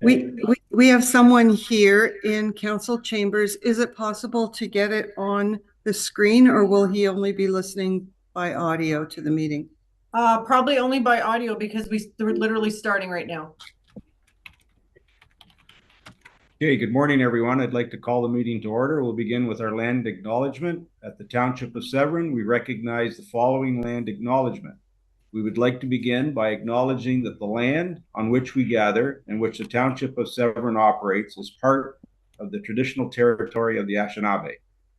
We have someone here in council chambers. Is it possible to get it on the screen, or will he only be listening by audio to the meeting? Probably only by audio, because we're literally starting right now. Okay, good morning, everyone. I'd like to call the meeting to order. We'll begin with our land acknowledgement. At the Township of Severn, we recognize the following land acknowledgement. We would like to begin by acknowledging that the land on which we gather and which the Township of Severn operates is part of the traditional territory of the Anishinaabe.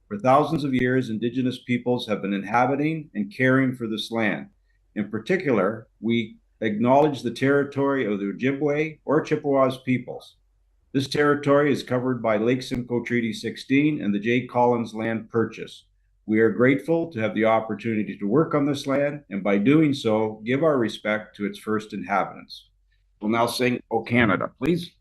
For thousands of years, Indigenous peoples have been inhabiting and caring for this land. In particular, we acknowledge the territory of the Ojibwe or Chippewas peoples. This territory is covered by Lake Simcoe Treaty 16 and the J. Collins land purchase. We are grateful to have the opportunity to work on this land, and by doing so, give our respect to its first inhabitants. We'll now sing O Canada, please.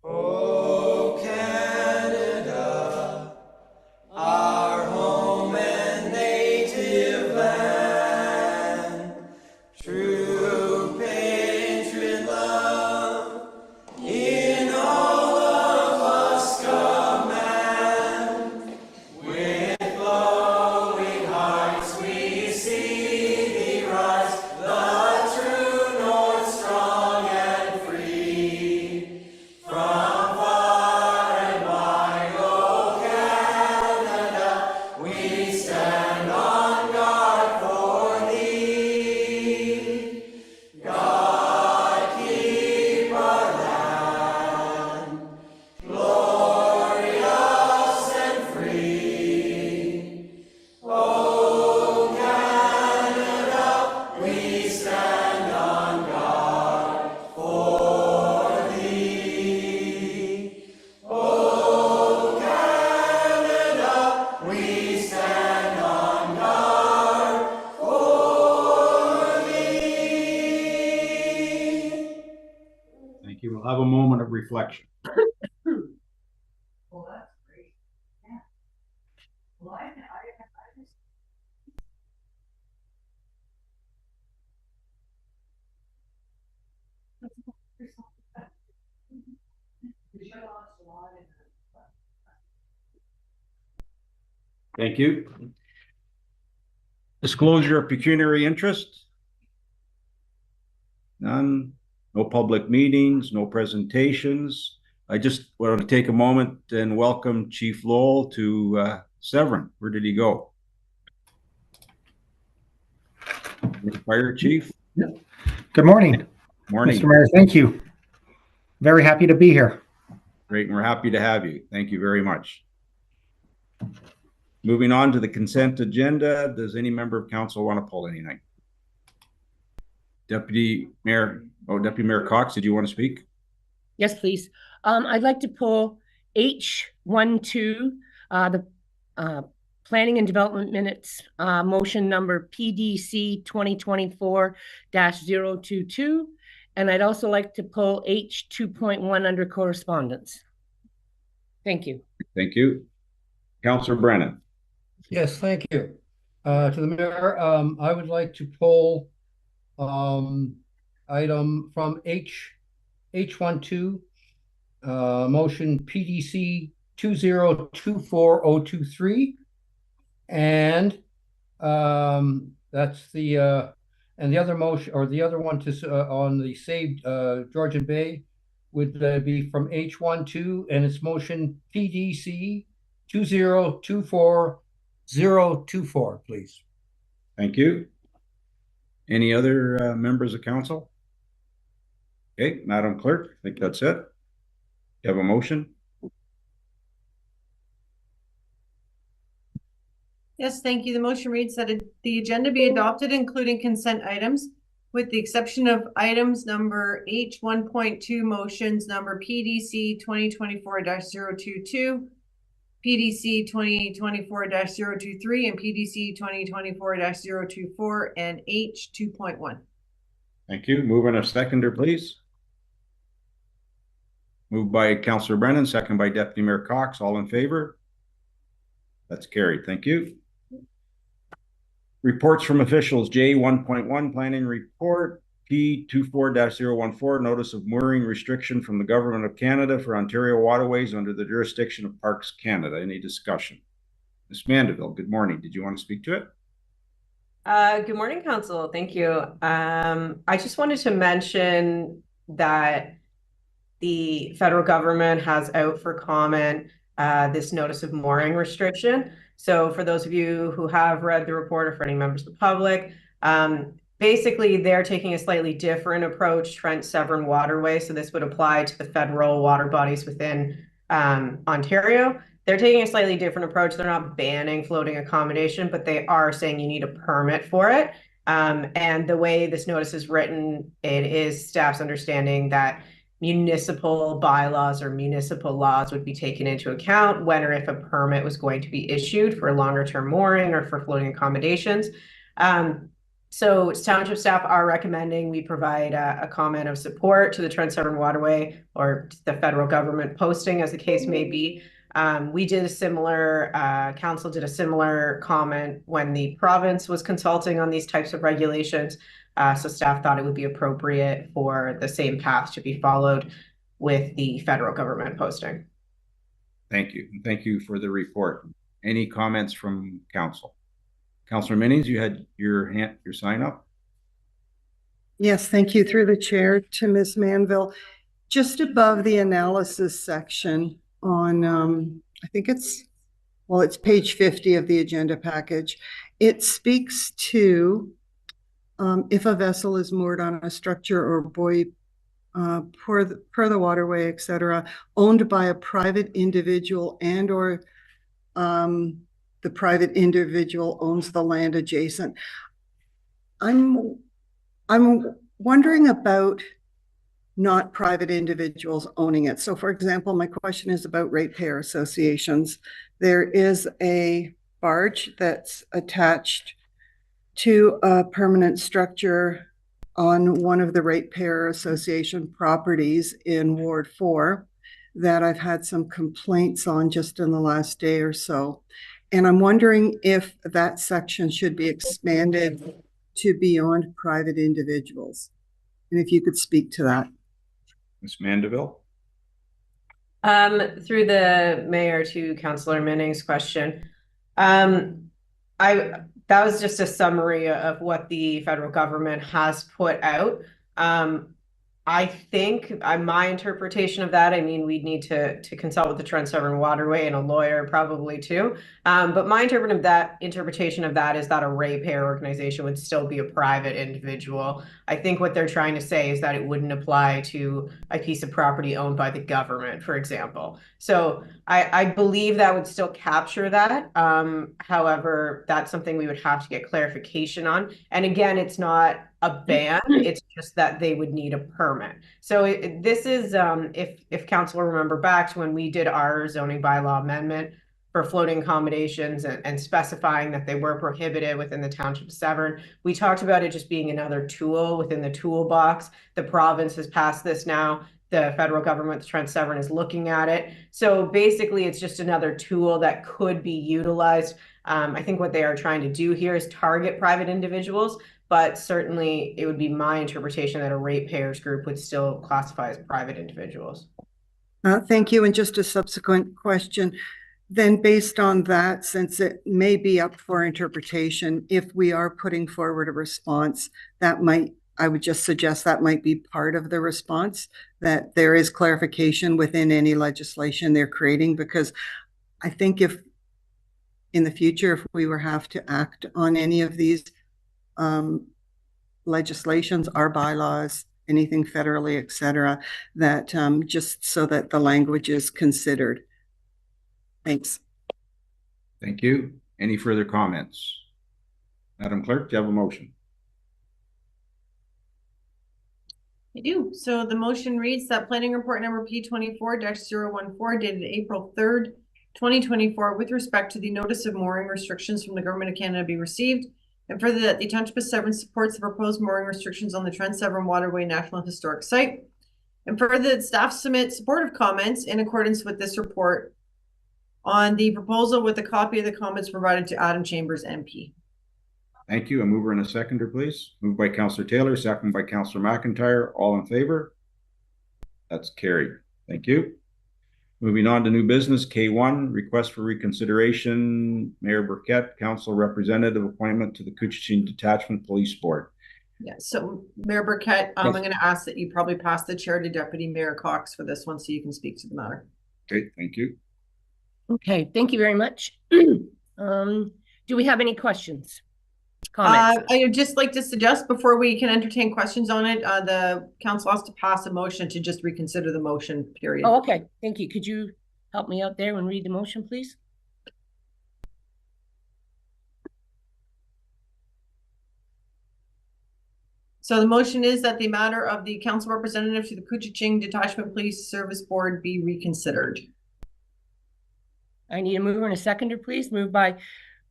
O Canada, our home and native land, true patriot love in all of us command. With glowing hearts we see thee rise, the true north, strong and free. From far and wide, O Canada, we stand on guard for thee. God keep our land glorious and free. O Canada, we stand on guard for thee. O Canada, we stand on guard for thee. Thank you. We'll have a moment of reflection. Well, that's great. Yeah. Well, I just Thank you. Disclosure of pecuniary interest? None. No public meetings, no presentations. I just wanted to take a moment and welcome Chief Lowell to Severn. Where did he go? Fire Chief? Good morning, Morning. Mr. Mayor. Thank you. Very happy to be here. Great, and we're happy to have you. Thank you very much. Moving on to the consent agenda. Does any member of council want to pull anything? Deputy Mayor Cox, did you want to speak? Yes, please. I'd like to pull H12, the Planning and Development Minutes, motion number PDC 2024-022. And I'd also like to pull H2.1 under Correspondence. Thank you. Thank you. Councillor Brennan. Yes, thank you. To the mayor, I would like to pull item from H12, motion PDC 2024023, and that's the and the other motion, or the other one to on the saved Georgian Bay, would be from H12, and it's motion PDC 2024024, please. Thank you. Any other members of council? Okay, Madam Clerk, I think that's it. You have a motion? Yes, thank you. The motion reads that the agenda be adopted, including consent items, with the exception of items number H1.2, motions number PDC 2024-022, PDC 2024-023, and PDC 2024-024, and H2.1. Thank you. Move on a seconder, please. Moved by Councillor Brennan, second by Deputy Mayor Cox. All in favor? That's carried. Thank you. Reports from officials. J 1.1 Planning Report. P 24-014 Notice of Mooring Restriction from the Government of Canada for Ontario Waterways under the jurisdiction of Parks Canada. Any discussion? Ms. Mandeville, good morning. Did you want to speak to it? Good morning, Council. Thank you. I just wanted to mention that the federal government has out for comment this notice of mooring restriction. So for those of you who have read the report, or for any members of the public, basically they're taking a slightly different approach, Trent-Severn Waterway. So this would apply to the federal water bodies within Ontario. They're taking a slightly different approach. They're not banning floating accommodation, but they are saying you need a permit for it. And the way this notice is written, it is staff's understanding that municipal bylaws or municipal laws would be taken into account when or if a permit was going to be issued for longer term mooring or for floating accommodations. So township staff are recommending we provide a comment of support to the Trent-Severn Waterway or the federal government posting, as the case may be. We did a similar, council did a similar comment when the province was consulting on these types of regulations. So staff thought it would be appropriate for the same path to be followed with the federal government posting. Thank you. Thank you for the report. Any comments from council? Councillor Minnings, you had your sign up. Yes, thank you through the chair to Ms. Manville. Just above the analysis section on, I think it's page 50 of the agenda package. It speaks to if a vessel is moored on a structure or buoy per the waterway, etc., owned by a private individual and or the private individual owns the land adjacent. I'm wondering about not private individuals owning it. So for example, my question is about ratepayer associations. There is a barge that's attached to a permanent structure on one of the ratepayer association properties in Ward 4 that I've had some complaints on just in the last day or so. And I'm wondering if that section should be expanded to beyond private individuals. And if you could speak to that. Ms. Mandeville? Through the mayor to Councillor Minning's question. That was just a summary of what the federal government has put out. I think my interpretation of that, I mean, we'd need to consult with the Trent-Severn Waterway and a lawyer probably too. But my interpretation of that is that a ratepayer organization would still be a private individual. I think what they're trying to say is that it wouldn't apply to a piece of property owned by the government, for example. So I believe that would still capture that. However, that's something we would have to get clarification on. And again, it's not a ban, it's just that they would need a permit. So this is, if council will remember back to when we did our zoning bylaw amendment for floating accommodations and specifying that they were prohibited within the township of Severn, we talked about it just being another tool within the toolbox. The province has passed this now. The federal government, the Trent-Severn, is looking at it. So basically, it's just another tool that could be utilized. I think what they are trying to do here is target private individuals, but certainly it would be my interpretation that a ratepayers group would still classify as private individuals. Thank you. And just a subsequent question. Then based on that, since it may be up for interpretation, if we are putting forward a response, I would just suggest that might be part of the response, that there is clarification within any legislation they're creating, because I think if in the future, if we were have to act on any of these legislations, our bylaws, anything federally, etc., that just so that the language is considered. Thanks. Thank you. Any further comments? Madam Clerk, do you have a motion? I do. So the motion reads that planning report number P24-014 dated April 3rd, 2024, with respect to the notice of mooring restrictions from the Government of Canada be received, and further that the Township of Severn supports the proposed mooring restrictions on the Trent-Severn Waterway National Historic Site, And further, that staff submit supportive comments in accordance with this report on the proposal with a copy of the comments provided to Adam Chambers, MP. Thank you. A mover and a seconder, please. Moved by Councillor Taylor, second by Councillor McIntyre. All in favor? That's carried. Thank you. Moving on to new business, K1, request for reconsideration. Mayor Burkett, council representative appointment to the Couchiching Detachment Police Board. Yeah, so Mayor Burkett, I'm going to ask that you probably pass the chair to Deputy Mayor Cox for this one so you can speak to the matter. Okay, thank you. Okay, thank you very much. Do we have any questions? Comments? I would just like to suggest before we can entertain questions on it, the council has to pass a motion to just reconsider the motion, period. Oh, okay. Thank you. Could you help me out there and read the motion, please? So the motion is that the matter of the council representative to the Couchiching Detachment Police Service Board be reconsidered. I need a mover and a seconder, please. Moved by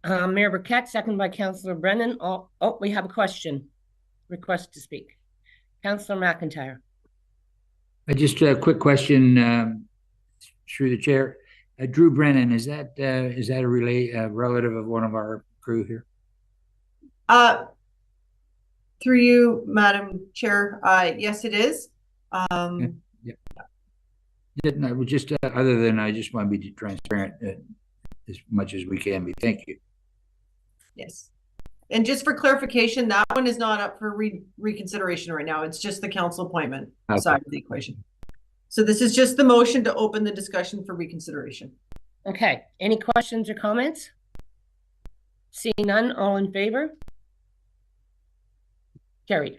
Mayor Burkett, second by Councillor Brennan. Oh, we have a question. Request to speak. Councillor McIntyre. Just a quick question through the chair. Drew Brennan, is that a relative of one of our crew here? Through you, Madam Chair, yes, it is. Yeah. I would just other than I just want to be transparent as much as we can be. Thank you. Yes. And just for clarification, that one is not up for reconsideration right now. It's just the council appointment side of the equation. So this is just the motion to open the discussion for reconsideration. Okay. Any questions or comments? Seeing none, all in favor? Carried.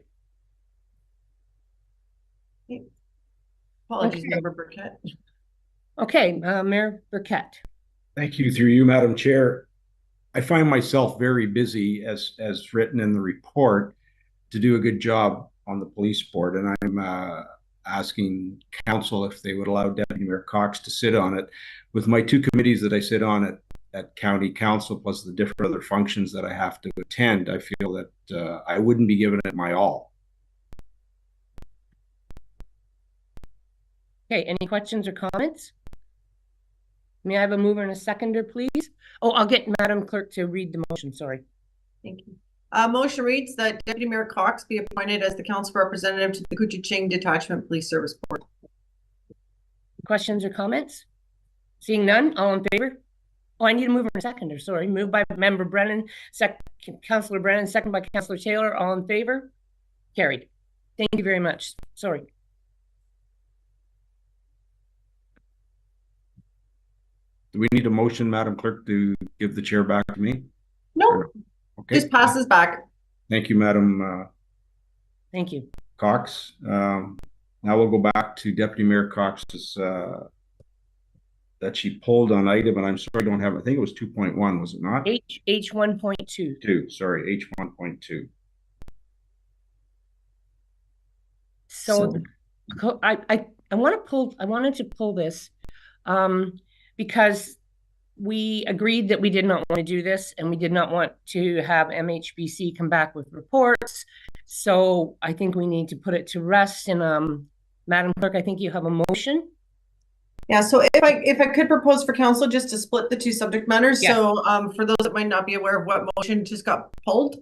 Apologies, Okay. Member Burkett. Okay, Mayor Burkett. Thank you. Through you, Madam Chair. I find myself very busy, as written in the report, to do a good job on the police board, and I'm asking council if they would allow Deputy Mayor Cox to sit on it. With my two committees that I sit on at County Council, plus the different other functions that I have to attend, I feel that I wouldn't be giving it my all. Okay, any questions or comments? May I have a mover and a seconder, please? Oh, I'll get Madam Clerk to read the motion, sorry. Thank you. Motion reads that Deputy Mayor Cox be appointed as the council representative to the Couchiching Detachment Police Service Board. Questions or comments? Seeing none, all in favor? Oh, I need a mover and a seconder, sorry. Moved by Member Brennan, Councillor Brennan, second by Councillor Taylor, all in favor? Carried. Thank you very much. Sorry. Do we need a motion, Madam Clerk, to give the chair back to me? No, Okay. just passes back. Thank you, Madam Thank you. Cox. Now we'll go back to Deputy Mayor Cox's that she pulled on item, and I'm sorry I don't have, I think it was 2.1, was it not? H 1.2. 2, sorry, H 1.2. So I wanted to pull this because we agreed that we did not want to do this, and we did not want to have MHBC come back with reports. So I think we need to put it to rest. And Madam Clerk, I think you have a motion. Yeah, so if I could propose for council just to split the two subject matters. Yeah. So for those that might not be aware of what motion just got pulled.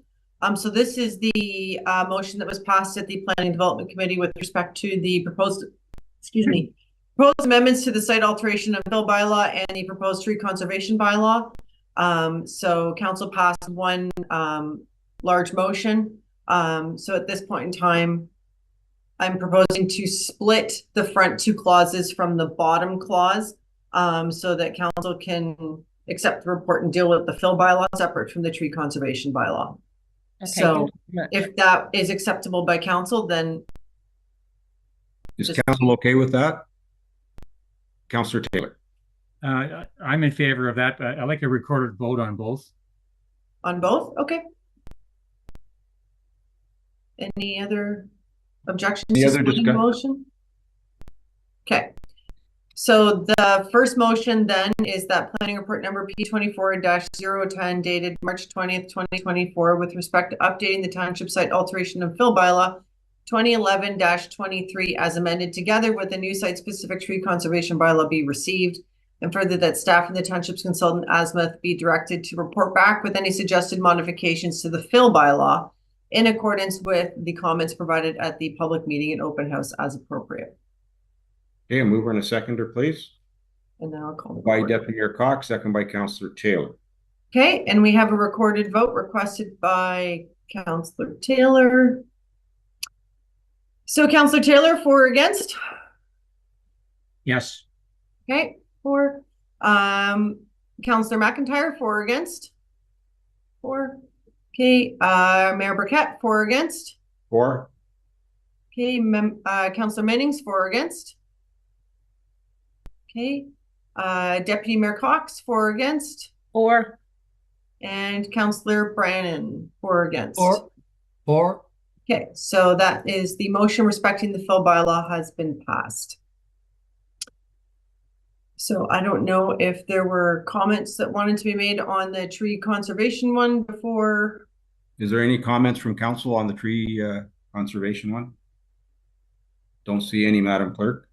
So this is the motion that was passed at the Planning and Development Committee with respect to the proposed amendments to the site alteration and fill bylaw and the proposed tree conservation bylaw. So council passed one large motion. So at this point in time, I'm proposing to split the front two clauses from the bottom clause so that council can accept the report and deal with the fill bylaw separate from the tree conservation bylaw. Okay, So if that is acceptable by council, then Is council okay with that? Councillor Taylor. I'm in favor of that. I like a recorded vote on both. on both, okay. Any other objections Any to other splitting the motion? Okay, so the first motion then is that planning report number P24-010 dated March 20th, 2024 with respect to updating the township site alteration and fill bylaw 2011-23 as amended, together with the new site-specific tree conservation bylaw be received, and further that staff and the township's consultant Azimuth be directed to report back with any suggested modifications to the fill bylaw in accordance with the comments provided at the public meeting and open house as appropriate. Okay, a mover and a seconder, please. And then I'll call the By board. Deputy Mayor Cox, second by Councillor Taylor. Okay, and we have a recorded vote requested by Councillor Taylor. So Councillor Taylor, for or against? Yes. Okay, for. Councillor McIntyre, for or against? For. Okay, Mayor Burkett, for or against? For. Okay, Councillor Mannings, for or against? Okay, Deputy Mayor Cox, for or against? For. And Councillor Brannan, for or against? For. Okay, so that is the motion respecting the fill bylaw has been passed. So I don't know if there were comments that wanted to be made on the tree conservation one before. Is there any comments from council on the tree conservation one? Don't see any, Madam Clerk.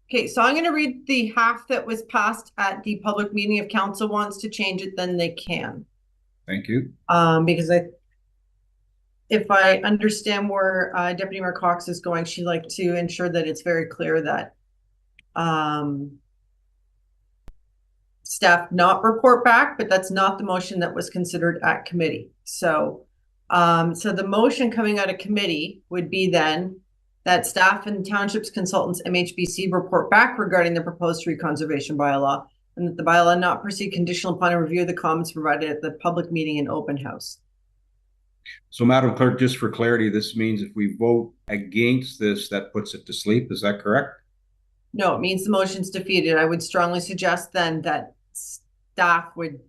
Okay, so I'm going to read the half that was passed at the public meeting. If council wants to change it, then they can. Thank you. Because if I understand where Deputy Mayor Cox is going, she'd like to ensure that it's very clear that staff not report back, but that's not the motion that was considered at committee. So, so the motion coming out of committee would be then that staff and townships consultants MHBC report back regarding the proposed tree conservation bylaw, and that the bylaw not proceed conditional upon a review of the comments provided at the public meeting and open house. So, Madam Clerk, just for clarity, this means if we vote against this, that puts it to sleep. Is that correct? No, it means the motion's defeated. I would strongly suggest then that staff would,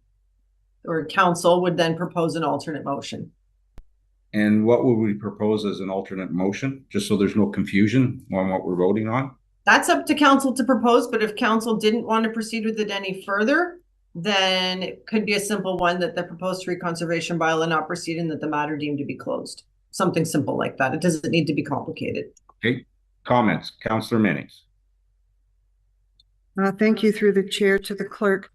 or council would then propose an alternate motion. And what would we propose as an alternate motion, just so there's no confusion on what we're voting on? That's up to council to propose, but if council didn't want to proceed with it any further, then it could be a simple one that the proposed tree conservation bylaw not proceed and that the matter deemed to be closed. Something simple like that. It doesn't need to be complicated. Okay, comments, Councillor Mannings. Thank you through the chair to the clerk.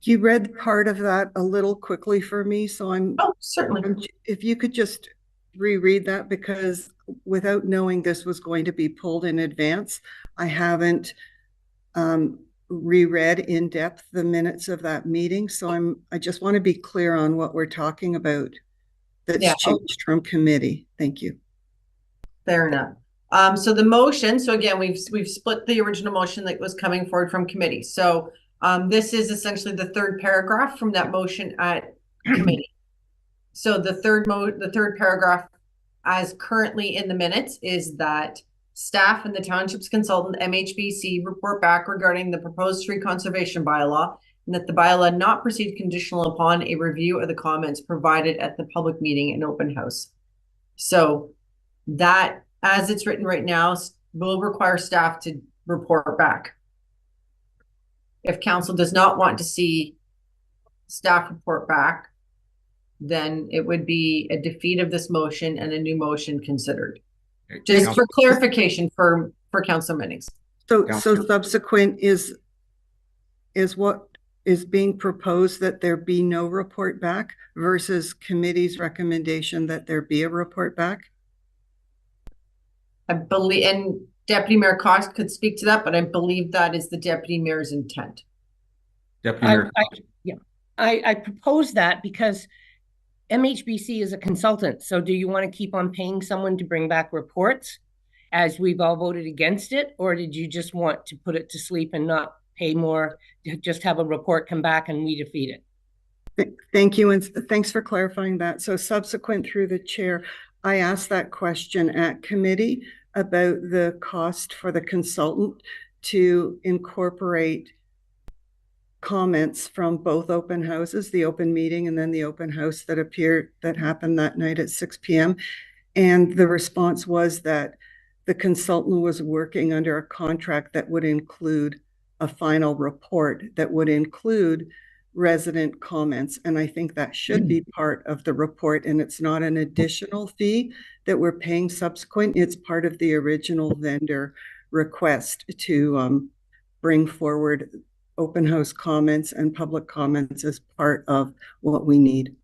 You read part of that a little quickly for me, so certainly. If you could just reread that, because without knowing this was going to be pulled in advance, I haven't reread in depth the minutes of that meeting. So I just want to be clear on what we're talking about that's changed from committee. Thank you. Fair enough. So the motion, so again, we've split the original motion that was coming forward from committee. So this is essentially the third paragraph from that motion at committee. So the third paragraph as currently in the minutes is that staff and the township's consultant MHBC report back regarding the proposed tree conservation bylaw, and that the bylaw not proceed conditional upon a review of the comments provided at the public meeting and open house. So that, as it's written right now, will require staff to report back. If council does not want to see staff report back, then it would be a defeat of this motion and a new motion considered. Just for clarification for Councilor Mannings. So subsequent is what is being proposed, that there be no report back, versus committee's recommendation that there be a report back? I believe, and Deputy Mayor Cox could speak to that, but I believe that is the Deputy Mayor's intent. Deputy Mayor. I propose that because MHBC is a consultant. So do you want to keep on paying someone to bring back reports as we've all voted against it? Or did you just want to put it to sleep and not pay more, just have a report come back and we defeat it? Thank you. And thanks for clarifying that. So subsequent through the chair, I asked that question at committee about the cost for the consultant to incorporate comments from both open houses, the open meeting and then the open house that happened that night at 6 p.m. And the response was that the consultant was working under a contract that would include a final report that would include resident comments. And I think that should be part of the report, and it's not an additional fee that we're paying subsequent. It's part of the original vendor request to bring forward open house comments and public comments as part of what we need.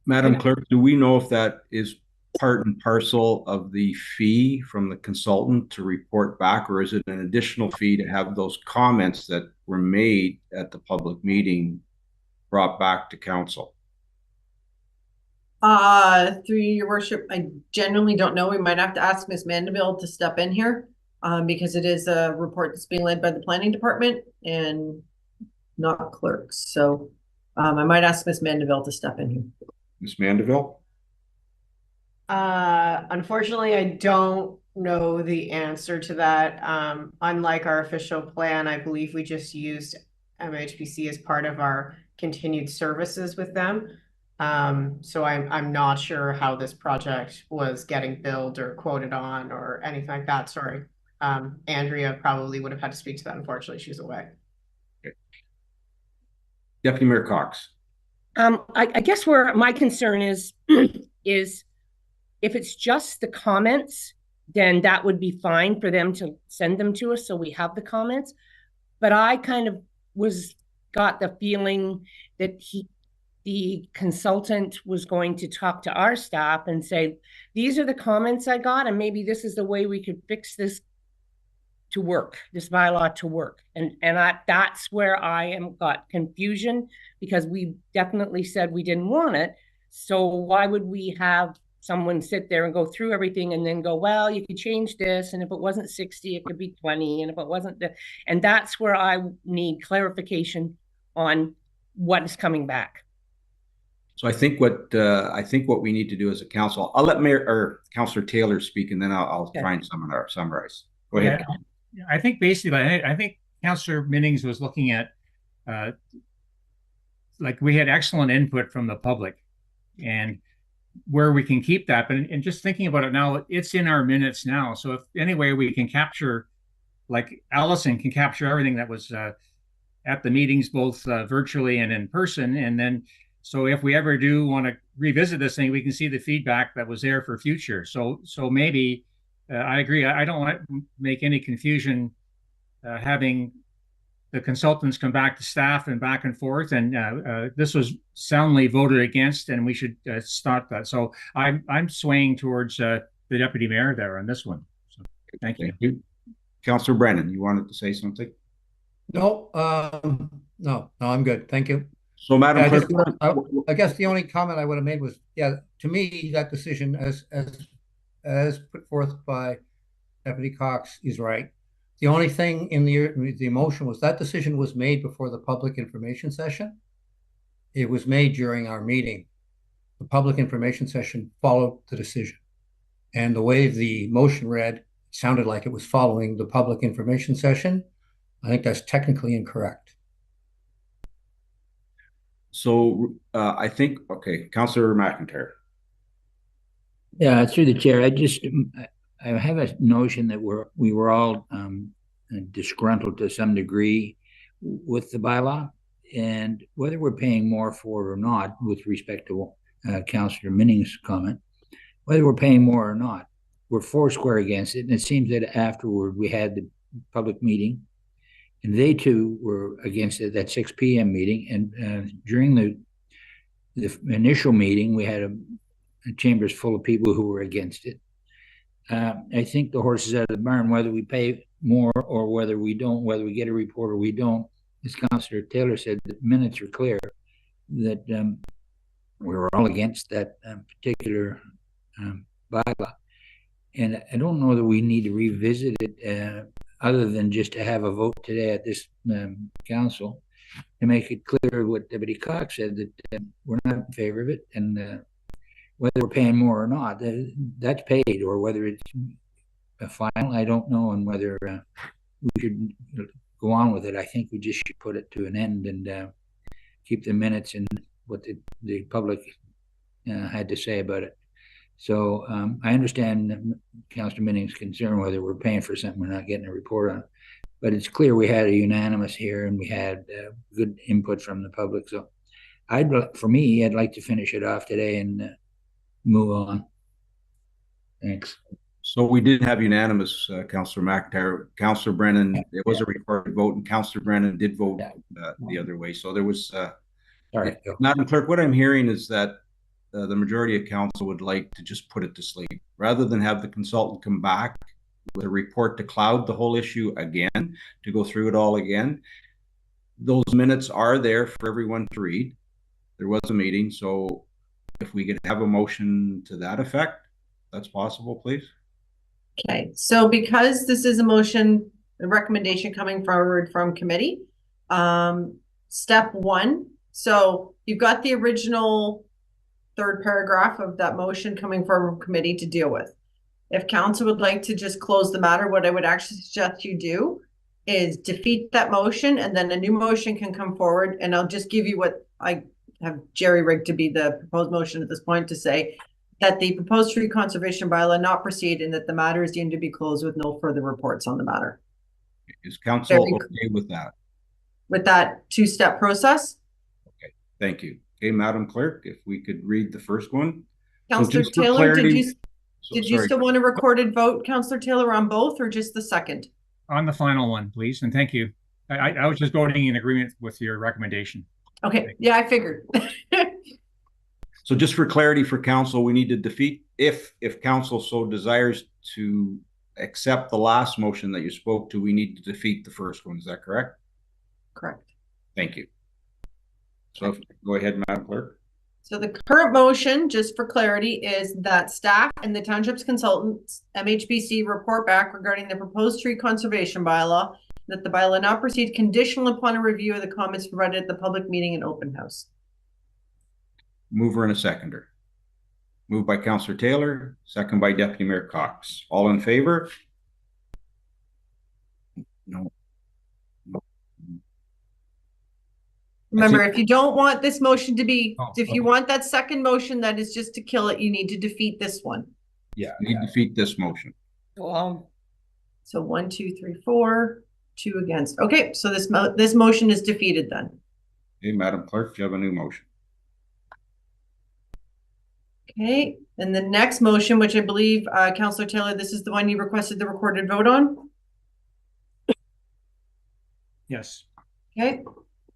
Madam Clerk, do we know if that is part and parcel of the fee from the consultant to report back, or is it an additional fee to have those comments that were made at the public meeting brought back to council? Through your worship, I genuinely don't know. We might have to ask Ms. Mandeville to step in here, because it is a report that's being led by the planning department and not clerks. So I might ask Ms. Mandeville to step in here. Ms. Mandeville? Unfortunately, I don't know the answer to that. Unlike our official plan, I believe we just used MHPC as part of our continued services with them. So I'm not sure how this project was getting billed or quoted on or anything like that. Sorry. Andrea probably would have had to speak to that. Unfortunately, she's away. Okay. Deputy Mayor Cox. I guess where my concern is if it's just the comments, then that would be fine for them to send them to us so we have the comments. But I kind of got the feeling that the consultant was going to talk to our staff and say, these are the comments I got, and maybe this is the way we could fix this bylaw to work. And that's where I got confusion, because we definitely said we didn't want it. So why would we have someone sit there and go through everything and then go, well, you could change this, and if it wasn't 60, it could be 20, and if it wasn't and that's where I need clarification on what is coming back. So I think what we need to do as a council, I'll let Councillor Taylor speak, and then I'll try and summarize. Go ahead. Yeah, I think basically, I think Councillor Minnings was looking at, like, we had excellent input from the public, and where we can keep that. But and just thinking about it now, it's in our minutes now. So if any way we can capture, like Allison can capture everything that was at the meetings, both virtually and in person, and then so if we ever do want to revisit this thing, we can see the feedback that was there for future. So maybe I agree. I don't want to make any confusion having the consultants come back to staff and back and forth. And this was soundly voted against, and we should stop that. So I'm swaying towards the deputy mayor there on this one. So thank you. Councillor Brennan, you wanted to say something? No, no, I'm good. Thank you. So, Madam Clerk, I guess the only comment I would have made was, yeah, to me, that decision as put forth by Deputy Cox is right. The only thing in the motion was that decision was made before the public information session. It was made during our meeting. The public information session followed the decision. And the way the motion read, it sounded like it was following the public information session. I think that's technically incorrect. So I think, okay, Councillor McIntyre. Yeah, through the chair, I have a notion that we were all disgruntled to some degree with the bylaw, and whether we're paying more for it or not, with respect to Councillor Minning's comment, whether we're paying more or not, we're foursquare against it. And it seems that afterward we had the public meeting, and they too were against it, that 6 p.m. meeting. And during the initial meeting, we had a chambers full of people who were against it. I think the horse is out of the barn, whether we pay more or whether we don't, whether we get a report or we don't. As Councillor Taylor said, the minutes are clear that we were all against that particular bylaw. And I don't know that we need to revisit it other than just to have a vote today at this council to make it clear what Deputy Cox said, that we're not in favor of it, and whether we're paying more or not, that's paid, or whether it's a final, I don't know, and whether we should go on with it. I think we just should put it to an end and keep the minutes and what the public had to say about it. So I understand Councillor Minning's concern whether we're paying for something we're not getting a report on. but it's clear we had a unanimous here and we had good input from the public. So for me, I'd like to finish it off today and move on. Thanks. So we did have unanimous, Councillor McIntyre. Councillor Brennan, it was a recorded vote, and Councillor Brennan did vote the other way. So there was, Sorry. Madam Clerk, what I'm hearing is that the majority of council would like to just put it to sleep, rather than have the consultant come back with a report to cloud the whole issue again, to go through it all again. Those minutes are there for everyone to read. There was a meeting, so if we could have a motion to that effect, that's possible, please. Okay, so because this is a motion, a recommendation coming forward from committee, step one, so you've got the original third paragraph of that motion coming from committee to deal with. If council would like to just close the matter, what I would actually suggest you do is defeat that motion, and then a new motion can come forward, and I'll just give you what I have jerry-rigged to be the proposed motion at this point, to say that the proposed tree conservation bylaw not proceed and that the matter is deemed to be closed with no further reports on the matter. Is council okay with that? With that two-step process? Okay, thank you. Okay, Madam Clerk, if we could read the first one. Councillor So for Taylor, clarity, did you still want a recorded vote, Councillor Taylor, on both, or just the second? On the final one, please, and thank you. I was just voting in agreement with your recommendation. Okay, yeah, I figured. So just for clarity for council, we need to defeat, if council so desires to accept the last motion that you spoke to, we need to defeat the first one. Is that correct? Correct. Thank you. So go ahead, Madam Clerk. So the current motion, just for clarity, is that staff and the township's consultants, MHBC, report back regarding the proposed tree conservation bylaw, that the bylaw not proceed conditional upon a review of the comments provided at the public meeting and open house. Mover and a seconder. Moved by Councillor Taylor, second by Deputy Mayor Cox. All in favor? No. Remember, if you don't want this motion to be, if you want that second motion that is just to kill it, you need to defeat this one. Yeah, we need to defeat this motion. So 1, 2, 3, 4, 2 against. Okay, so this motion is defeated then. Okay, Madam Clerk, do you have a new motion? Okay, and the next motion, which I believe, Councillor Taylor, this is the one you requested the recorded vote on? Yes. Okay.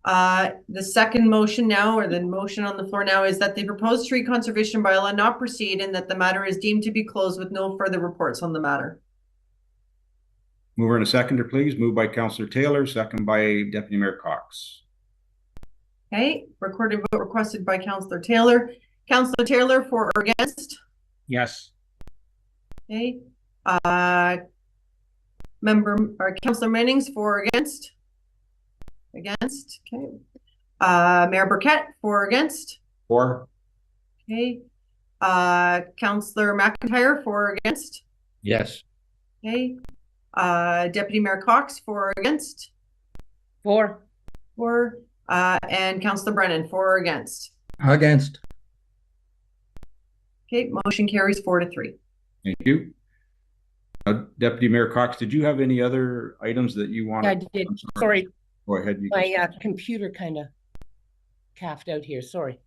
The second motion now, or the motion on the floor now, is that the proposed tree conservation bylaw not proceed and that the matter is deemed to be closed with no further reports on the matter. Mover and a seconder, please. Moved by Councillor Taylor, second by Deputy Mayor Cox. Okay, recorded vote requested by Councillor Taylor. Councillor Taylor, for or against? Yes. Okay. Councillor Mannings, for or against? Against. Okay. Mayor Burkett, for or against? For. Okay. Councillor McIntyre, for or against? Yes. Okay. Deputy Mayor Cox, for or against? For. And Councillor Brennan, for or against? Against. Okay, motion carries 4-3. Thank you. Deputy Mayor Cox, did you have any other items that you want? I did. Sorry. Go ahead. My computer kind of caffed out here. Sorry.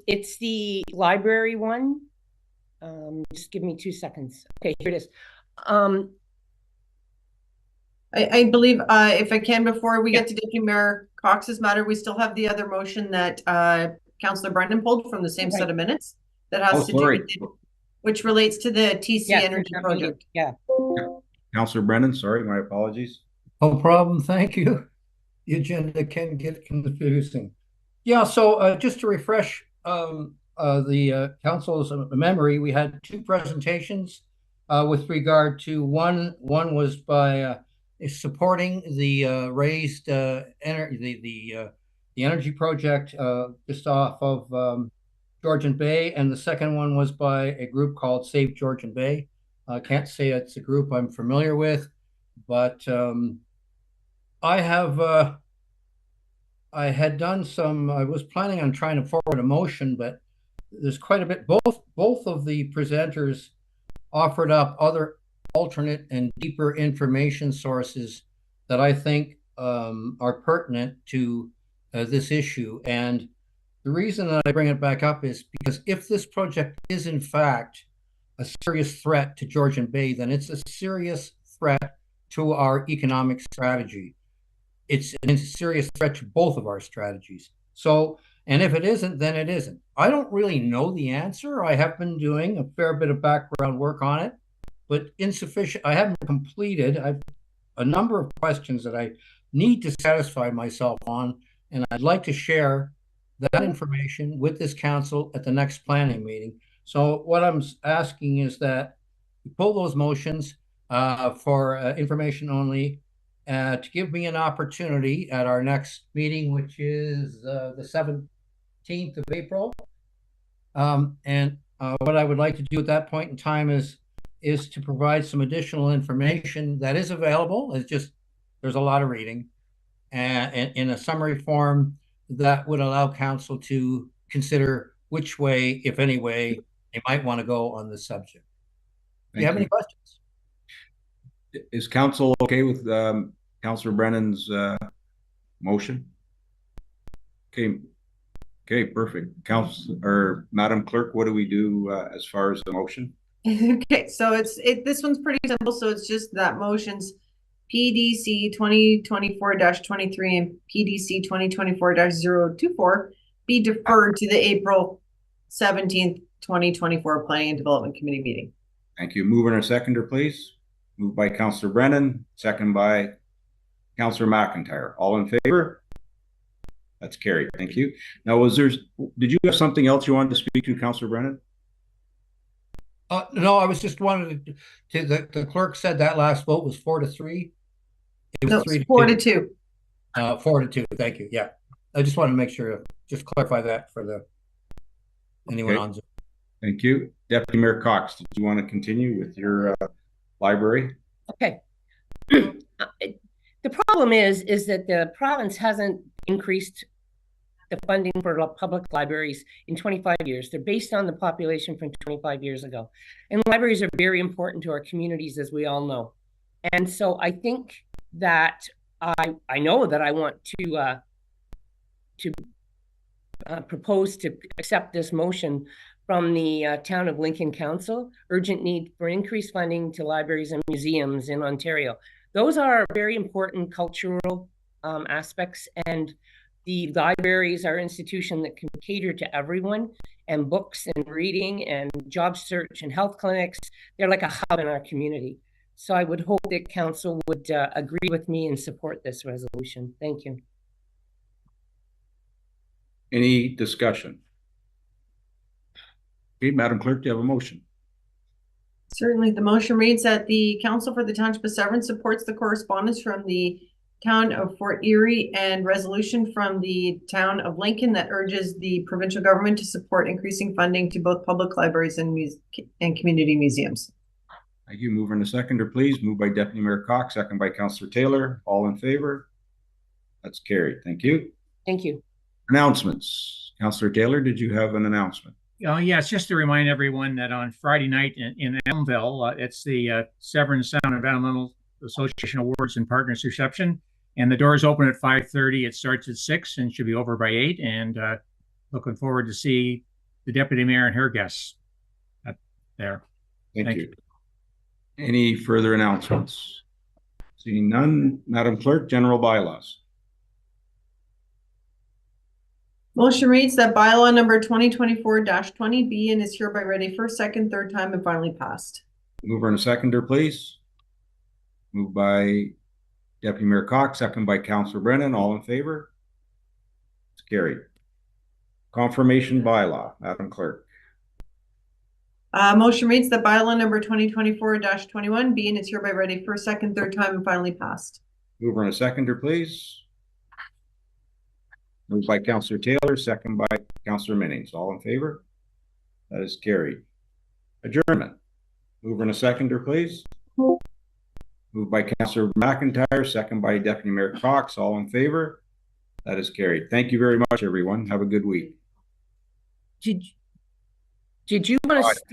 It's the library one. Just give me 2 seconds. Okay, here it is. I believe, if I can, before we get to Deputy Mayor Cox's matter, we still have the other motion that Councillor Brennan pulled from the same set of minutes that has to do with it, which relates to the TC Energy project. Yeah. Councillor Brennan, sorry, my apologies. No problem. Thank you. The agenda can get confusing. Yeah, so just to refresh the council's memory, we had 2 presentations with regard to one was by supporting the raised energy, the energy project just off of Georgian Bay, and the second one was by a group called Save Georgian Bay. I can't say it's a group I'm familiar with, but I had done some. I was planning on trying to forward a motion, but there's quite a bit. Both of the presenters offered up other alternate and deeper information sources that I think are pertinent to this issue. And the reason that I bring it back up is because if this project is in fact a serious threat to Georgian Bay, then it's a serious threat to our economic strategy. It's a serious threat to both of our strategies. So, and if it isn't, then it isn't. I don't really know the answer. I have been doing a fair bit of background work on it, but insufficient. I haven't completed. I've a number of questions that I need to satisfy myself on, and I'd like to share that information with this council at the next planning meeting. So what I'm asking is that you pull those motions for information only, to give me an opportunity at our next meeting, which is the 17th of April. And what I would like to do at that point in time is to provide some additional information that is available. It's just, there's a lot of reading, and in a summary form that would allow council to consider which way, if any way, they might want to go on this subject. Do you have any questions? Is council okay with Councillor Brennan's motion? Okay, perfect. Council or Madam Clerk, what do we do as far as the motion? Okay, so this one's pretty simple. So it's just that motions PDC 2024-23 and PDC 2024-024 be deferred to the April 17th, 2024 Planning and Development Committee meeting. Thank you. Mover and a seconder, please. Moved by Councillor Brennan, second by Councillor McIntyre. All in favor? That's carried. Thank you. Now, did you have something else you wanted to speak to, Councillor Brennan? No, I was just wanted to, the clerk said that last vote was 4-3. It was no, 4-2. 4-2. Thank you. Yeah. I just wanted to make sure, just clarify that for anyone on Zoom. Thank you. Deputy Mayor Cox, did you want to continue with your library? Okay. The problem is that the province hasn't increased the funding for public libraries in 25 years. They're based on the population from 25 years ago. And libraries are very important to our communities, as we all know. And so I think that I know that I want to propose to accept this motion from the Town of Lincoln Council, urgent need for increased funding to libraries and museums in Ontario. Those are very important cultural aspects, and the libraries are an institution that can cater to everyone, and books and reading and job search and health clinics, they're like a hub in our community. So I would hope that council would agree with me and support this resolution. Thank you. Any discussion? Okay, Madam Clerk, do you have a motion? Certainly. The motion reads that the Council for the Township of Severn supports the correspondence from the Town of Fort Erie and resolution from the Town of Lincoln that urges the provincial government to support increasing funding to both public libraries and community museums. Thank you. Mover and a seconder, please. Moved by Deputy Mayor Cox, second by Councillor Taylor. All in favor? That's carried. Thank you. Thank you. Announcements. Councillor Taylor, did you have an announcement? Yes, just to remind everyone that on Friday night in Elmville, it's the Severn Sound Environmental Association Awards and Partners Reception, and the doors open at 5:30. It starts at 6 and should be over by 8. And looking forward to see the Deputy Mayor and her guests there. Thank you. Any further announcements? Seeing none, Madam Clerk, general bylaws. Motion reads that bylaw number 2024-20 be and is hereby ready first, second, third time, and finally passed. Mover and a seconder, please. Moved by Deputy Mayor Cox, second by Councillor Brennan. All in favor? It's carried. Confirmation bylaw, Madam Clerk. Motion reads that bylaw number 2024-21 be and is hereby ready first, second, third time, and finally passed. Mover and a seconder, please. Moved by Councillor Taylor, second by Councillor Minnings. All in favor? That is carried. Adjournment. Mover and a seconder, please. Moved by Councillor McIntyre, second by Deputy Mayor Cox. All in favor? That is carried. Thank you very much, everyone. Have a good week. Did you want to state